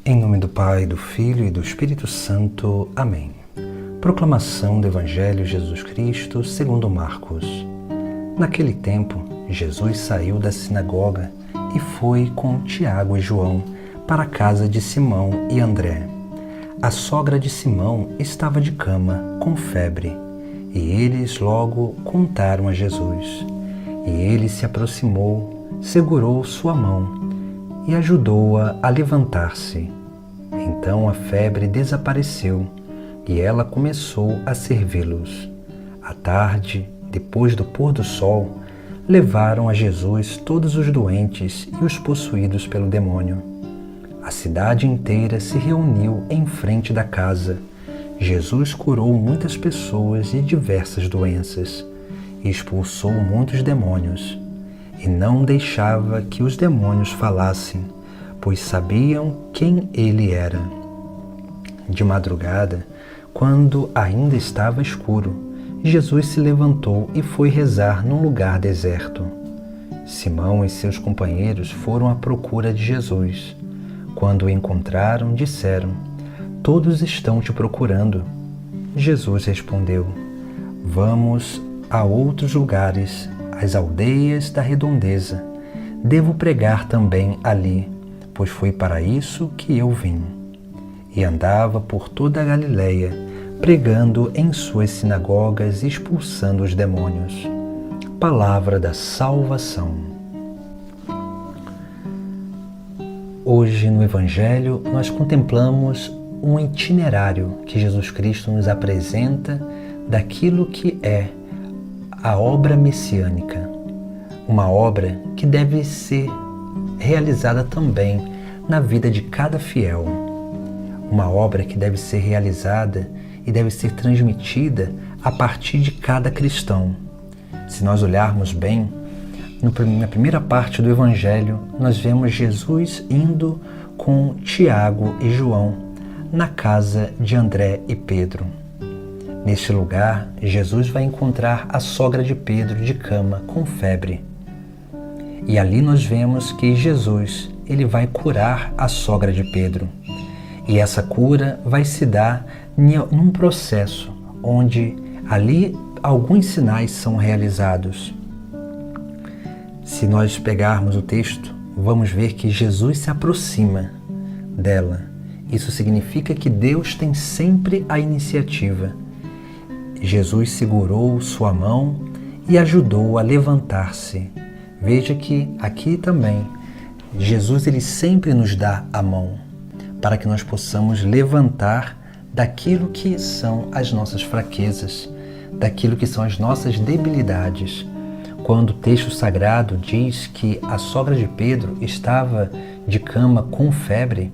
Em nome do Pai, do Filho e do Espírito Santo. Amém. Proclamação do Evangelho de Jesus Cristo segundo Marcos. Naquele tempo, Jesus saiu da sinagoga e foi com Tiago e João para a casa de Simão e André. A sogra de Simão estava de cama, com febre, e eles logo contaram a Jesus. E ele se aproximou, segurou sua mão e ajudou-a a levantar-se. Então a febre desapareceu e ela começou a servi-los. À tarde, depois do pôr do sol, levaram a Jesus todos os doentes e os possuídos pelo demônio. A cidade inteira se reuniu em frente da casa. Jesus curou muitas pessoas de diversas doenças e expulsou muitos demônios. E não deixava que os demônios falassem, pois sabiam quem ele era. De madrugada, quando ainda estava escuro, Jesus se levantou e foi rezar num lugar deserto. Simão e seus companheiros foram à procura de Jesus. Quando o encontraram, disseram: "Todos estão te procurando." Jesus respondeu: "Vamos a outros lugares, às aldeias da redondeza. Devo pregar também ali, pois foi para isso que eu vim." E andava por toda a Galileia, pregando em suas sinagogas e expulsando os demônios. Palavra da salvação. Hoje no Evangelho nós contemplamos um itinerário que Jesus Cristo nos apresenta daquilo que é a obra messiânica, uma obra que deve ser realizada também na vida de cada fiel, uma obra que deve ser realizada e deve ser transmitida a partir de cada cristão. Se nós olharmos bem, na primeira parte do Evangelho, nós vemos Jesus indo com Tiago e João na casa de André e Pedro. Neste lugar, Jesus vai encontrar a sogra de Pedro de cama, com febre. E ali nós vemos que Jesus ele vai curar a sogra de Pedro. E essa cura vai se dar num processo onde ali alguns sinais são realizados. Se nós pegarmos o texto, vamos ver que Jesus se aproxima dela. Isso significa que Deus tem sempre a iniciativa. Jesus segurou sua mão e ajudou a levantar-se. Veja que aqui também, Jesus ele sempre nos dá a mão para que nós possamos levantar daquilo que são as nossas fraquezas, daquilo que são as nossas debilidades. Quando o texto sagrado diz que a sogra de Pedro estava de cama com febre,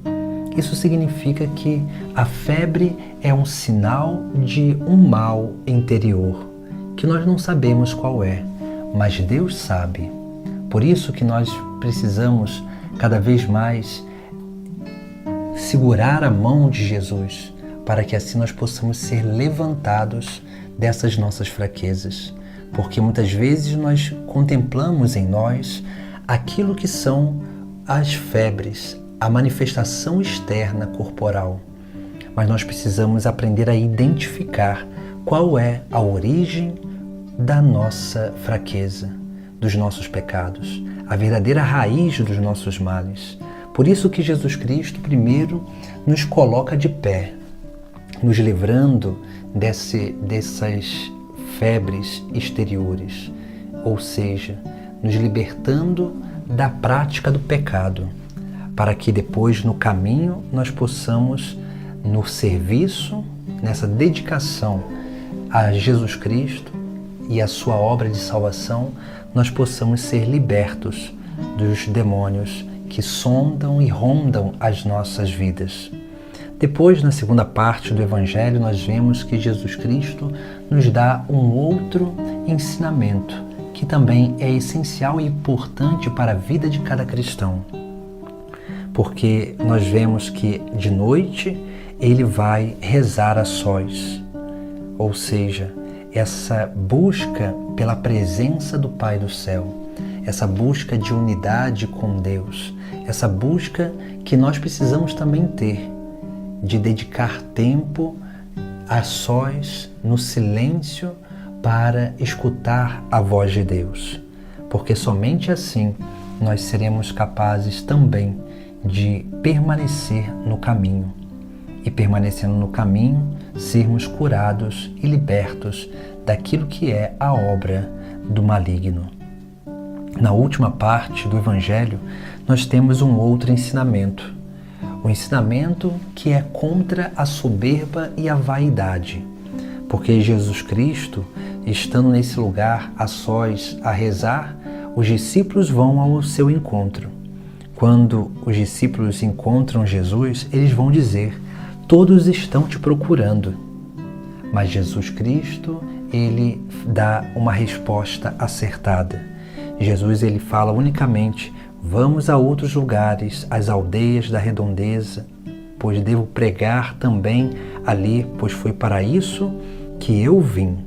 isso significa que a febre é um sinal de um mal interior, que nós não sabemos qual é, mas Deus sabe. Por isso que nós precisamos cada vez mais segurar a mão de Jesus, para que assim nós possamos ser levantados dessas nossas fraquezas. Porque muitas vezes nós contemplamos em nós aquilo que são as febres, a manifestação externa corporal. Mas nós precisamos aprender a identificar qual é a origem da nossa fraqueza, dos nossos pecados, a verdadeira raiz dos nossos males. Por isso que Jesus Cristo primeiro nos coloca de pé, nos livrando dessas febres exteriores, ou seja, nos libertando da prática do pecado, para que depois no caminho nós possamos, no serviço, nessa dedicação a Jesus Cristo e a sua obra de salvação, nós possamos ser libertos dos demônios que sondam e rondam as nossas vidas. Depois, na segunda parte do Evangelho, nós vemos que Jesus Cristo nos dá um outro ensinamento, que também é essencial e importante para a vida de cada cristão. Porque nós vemos que de noite ele vai rezar a sós, ou seja, essa busca pela presença do Pai do céu, essa busca de unidade com Deus, essa busca que nós precisamos também ter, de dedicar tempo a sós, no silêncio, para escutar a voz de Deus. Porque somente assim nós seremos capazes também de permanecer no caminho. E permanecendo no caminho, sermos curados e libertos daquilo que é a obra do maligno. Na última parte do Evangelho, nós temos um outro ensinamento. Um ensinamento que é contra a soberba e a vaidade. Porque Jesus Cristo, estando nesse lugar a sós, a rezar, os discípulos vão ao seu encontro. Quando os discípulos encontram Jesus, eles vão dizer: todos estão te procurando. Mas Jesus Cristo, ele dá uma resposta acertada. Jesus, ele fala unicamente: vamos a outros lugares, às aldeias da redondeza, pois devo pregar também ali, pois foi para isso que eu vim.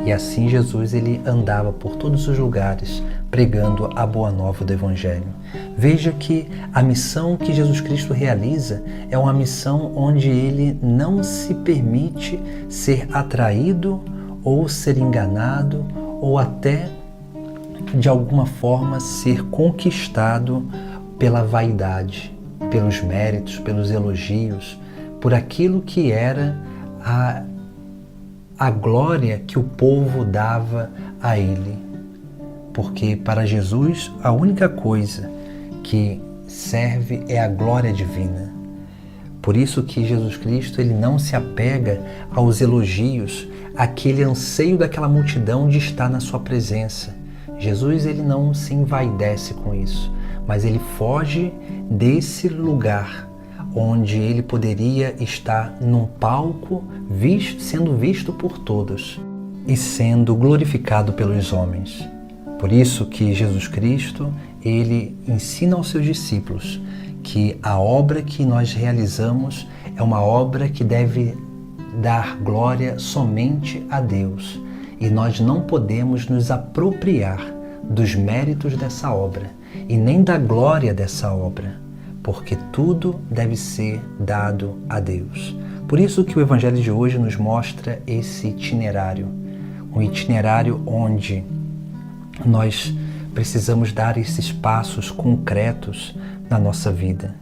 E assim Jesus, ele andava por todos os lugares, pregando a boa nova do Evangelho. Veja que a missão que Jesus Cristo realiza é uma missão onde ele não se permite ser atraído ou ser enganado ou até de alguma forma ser conquistado pela vaidade, pelos méritos, pelos elogios, por aquilo que era a glória que o povo dava a ele. Porque para Jesus a única coisa que serve é a glória divina. Por isso que Jesus Cristo, ele não se apega aos elogios, àquele anseio daquela multidão de estar na sua presença. Jesus, ele não se envaidece com isso, mas ele foge desse lugar onde ele poderia estar num palco, sendo visto por todos e sendo glorificado pelos homens. Por isso que Jesus Cristo, ele ensina aos seus discípulos que a obra que nós realizamos é uma obra que deve dar glória somente a Deus. E nós não podemos nos apropriar dos méritos dessa obra e nem da glória dessa obra, porque tudo deve ser dado a Deus. Por isso que o Evangelho de hoje nos mostra esse itinerário, um itinerário onde nós precisamos dar esses passos concretos na nossa vida,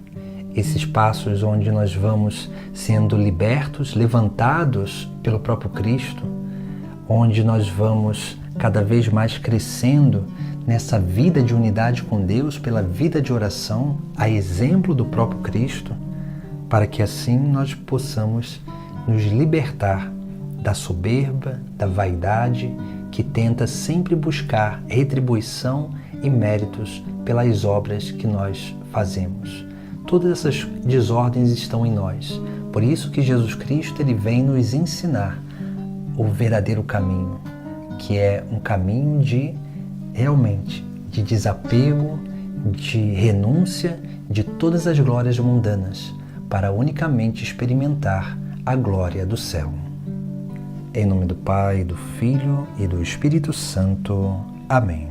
esses passos onde nós vamos sendo libertos, levantados pelo próprio Cristo, onde nós vamos cada vez mais crescendo nessa vida de unidade com Deus, pela vida de oração, a exemplo do próprio Cristo, para que assim nós possamos nos libertar da soberba, da vaidade, que tenta sempre buscar retribuição e méritos pelas obras que nós fazemos. Todas essas desordens estão em nós. Por isso que Jesus Cristo, ele vem nos ensinar o verdadeiro caminho, que é um caminho de desapego, de renúncia de todas as glórias mundanas, para unicamente experimentar a glória do céu. Em nome do Pai, do Filho e do Espírito Santo. Amém.